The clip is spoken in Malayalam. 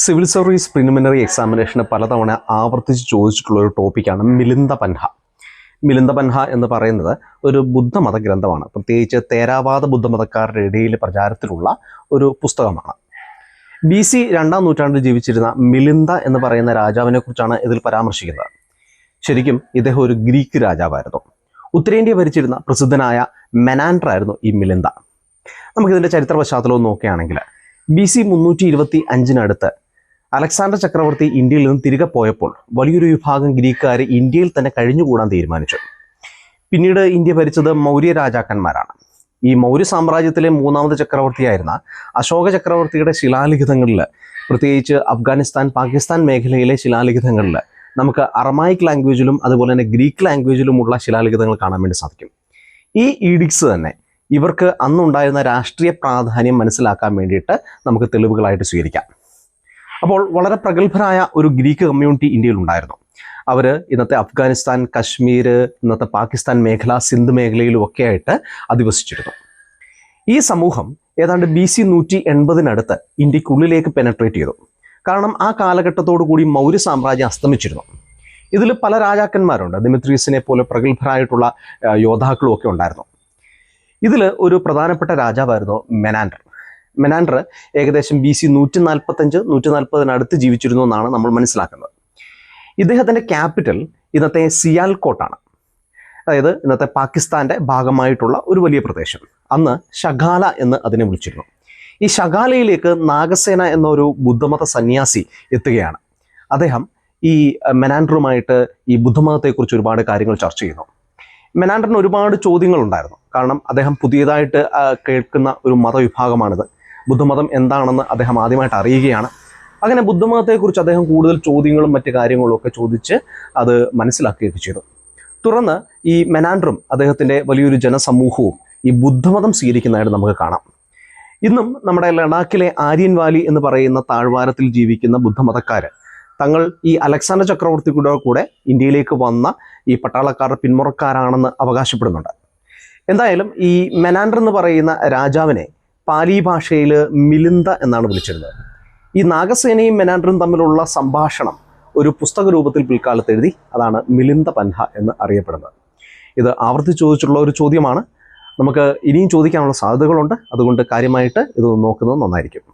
സിവിൽ സർവീസ് പ്രിലിമിനറി എക്സാമിനേഷന് പലതവണ ആവർത്തിച്ച് ചോദിച്ചിട്ടുള്ള ഒരു ടോപ്പിക്കാണ് മിലിന്ദ പൻഹ. മിലിന്ദ പൻഹ എന്ന് പറയുന്നത് ഒരു ബുദ്ധമത ഗ്രന്ഥമാണ്. പ്രത്യേകിച്ച് തേരാവാദ ബുദ്ധമതക്കാരുടെ ഇടയിൽ പ്രചാരത്തിലുള്ള ഒരു പുസ്തകമാണ്. BC 2-ാം നൂറ്റാണ്ടിൽ ജീവിച്ചിരുന്ന മിലിന്ദ എന്ന് പറയുന്ന രാജാവിനെ കുറിച്ചാണ് ഇതിൽ പരാമർശിക്കുന്നത്. ശരിക്കും ഇദ്ദേഹം ഒരു ഗ്രീക്ക് രാജാവായിരുന്നു. ഉത്തരേന്ത്യ ഭരിച്ചിരുന്ന പ്രസിദ്ധനായ മെനാൻഡർ ആയിരുന്നു ഈ മിലിന്ദ. നമുക്കിതിൻ്റെ ചരിത്ര പശ്ചാത്തലവും നോക്കുകയാണെങ്കിൽ BC 325 അലക്സാണ്ടർ ചക്രവർത്തി ഇന്ത്യയിൽ നിന്ന് തിരികെ പോയപ്പോൾ വലിയൊരു വിഭാഗം ഗ്രീക്കുകാർ ഇന്ത്യയിൽ തന്നെ കഴിഞ്ഞുകൂടാൻ തീരുമാനിച്ചു. പിന്നീട് ഇന്ത്യ ഭരിച്ചത് മൗര്യ രാജാക്കന്മാരാണ്. ഈ മൗര്യ സാമ്രാജ്യത്തിലെ 3ാമത് ചക്രവർത്തിയായിരുന്ന അശോക ചക്രവർത്തിയുടെ ശിലാലിഖിതങ്ങളിൽ, പ്രത്യേകിച്ച് അഫ്ഗാനിസ്ഥാൻ പാകിസ്ഥാൻ മേഖലയിലെ ശിലാലിഖിതങ്ങളിൽ നമുക്ക് അറമായിക് ലാംഗ്വേജിലും അതുപോലെ തന്നെ ഗ്രീക്ക് ലാംഗ്വേജിലുമുള്ള ശിലാലിഖിതങ്ങൾ കാണാൻ വേണ്ടി സാധിക്കും. ഈ ഈഡിക്സ് തന്നെ ഇവർക്ക് അന്നുണ്ടായിരുന്ന രാഷ്ട്രീയ പ്രാധാന്യം മനസ്സിലാക്കാൻ വേണ്ടിയിട്ട് നമുക്ക് തെളിവുകളായിട്ട് സ്വീകരിക്കാം. അപ്പോൾ വളരെ പ്രഗത്ഭരായ ഒരു ഗ്രീക്ക് കമ്മ്യൂണിറ്റി ഇന്ത്യയിൽ ഉണ്ടായിരുന്നു. അവർ ഇന്നത്തെ അഫ്ഗാനിസ്ഥാൻ, കശ്മീർ, ഇന്നത്തെ പാകിസ്ഥാൻ മേഖല, സിന്ധ് മേഖലയിലും ഒക്കെ ആയിട്ട് അധിവസിച്ചിരുന്നു. ഈ സമൂഹം ഏതാണ്ട് BC 180 ഇന്ത്യക്കുള്ളിലേക്ക് പെനട്രേറ്റ് ചെയ്തു. കാരണം ആ കാലഘട്ടത്തോടു കൂടി മൗര്യ സാമ്രാജ്യം അസ്തമിച്ചിരുന്നു. ഇതിൽ പല രാജാക്കന്മാരുണ്ട്. ദിമിത്രീസിനെ പോലെ പ്രഗത്ഭരായിട്ടുള്ള യോദ്ധാക്കളും ഒക്കെ ഉണ്ടായിരുന്നു. ഇതിൽ ഒരു പ്രധാനപ്പെട്ട രാജാവായിരുന്നു മെനാൻഡർ. മെനാൻഡർ ഏകദേശം BC 145-140 ജീവിച്ചിരുന്നു എന്നാണ് നമ്മൾ മനസ്സിലാക്കുന്നത്. ഇദ്ദേഹത്തിൻ്റെ ക്യാപിറ്റൽ ഇന്നത്തെ സിയാൽകോട്ടാണ്. അതായത് ഇന്നത്തെ പാകിസ്ഥാൻ്റെ ഭാഗമായിട്ടുള്ള ഒരു വലിയ പ്രദേശം. അന്ന് ഷഗാല എന്ന് അതിനെ വിളിച്ചിരുന്നു. ഈ ഷഗാലയിലേക്ക് നാഗസേന എന്നൊരു ബുദ്ധമത സന്യാസി എത്തുകയാണ്. അദ്ദേഹം ഈ മെനാൻഡറുമായിട്ട് ഈ ബുദ്ധമതത്തെക്കുറിച്ച് ഒരുപാട് കാര്യങ്ങൾ ചർച്ച ചെയ്യുന്നു. മെനാൻഡറിന് ഒരുപാട് ചോദ്യങ്ങളുണ്ടായിരുന്നു. കാരണം അദ്ദേഹം പുതിയതായിട്ട് കേൾക്കുന്ന ഒരു മതവിഭാഗമാണിത്. ബുദ്ധമതം എന്താണെന്ന് അദ്ദേഹം ആദ്യമായിട്ട് അറിയുകയാണ്. അങ്ങനെ ബുദ്ധമതത്തെക്കുറിച്ച് അദ്ദേഹം കൂടുതൽ ചോദ്യങ്ങളും മറ്റു കാര്യങ്ങളും ഒക്കെ ചോദിച്ച് അത് മനസ്സിലാക്കുകയൊക്കെ ചെയ്തു. തുടർന്ന് ഈ മെനാൻഡറും അദ്ദേഹത്തിൻ്റെ വലിയൊരു ജനസമൂഹവും ഈ ബുദ്ധമതം സ്വീകരിക്കുന്നതായിട്ട് നമുക്ക് കാണാം. ഇന്നും നമ്മുടെ ലഡാക്കിലെ ആര്യൻ വാലി എന്ന് പറയുന്ന താഴ്വാരത്തിൽ ജീവിക്കുന്ന ബുദ്ധമതക്കാർ തങ്ങൾ ഈ അലക്സാണ്ടർ ചക്രവർത്തിയുടെ കൂടെ ഇന്ത്യയിലേക്ക് വന്ന ഈ പട്ടാളക്കാരുടെ പിന്മുറക്കാരാണെന്ന് അവകാശപ്പെടുന്നുണ്ട്. എന്തായാലും ഈ മെനാൻഡർ എന്ന് പറയുന്ന രാജാവിനെ പാലി ഭാഷയിൽ മിലിന്ദ എന്നാണ് വിളിച്ചിരുന്നത്. ഈ നാഗസേനയും മെനാൻഡറും തമ്മിലുള്ള സംഭാഷണം ഒരു പുസ്തക രൂപത്തിൽ പിൽക്കാലത്ത് എഴുതി. അതാണ് മിലിന്ദ പൻഹ എന്ന് അറിയപ്പെടുന്നത്. ഇത് ആവർത്തിച്ച് ചോദിച്ചിട്ടുള്ള ഒരു ചോദ്യമാണ്. നമുക്ക് ഇനിയും ചോദിക്കാനുള്ള സാധ്യതകളുണ്ട്. അതുകൊണ്ട് കാര്യമായിട്ട് ഇത് നോക്കുന്നത് നന്നായിരിക്കും.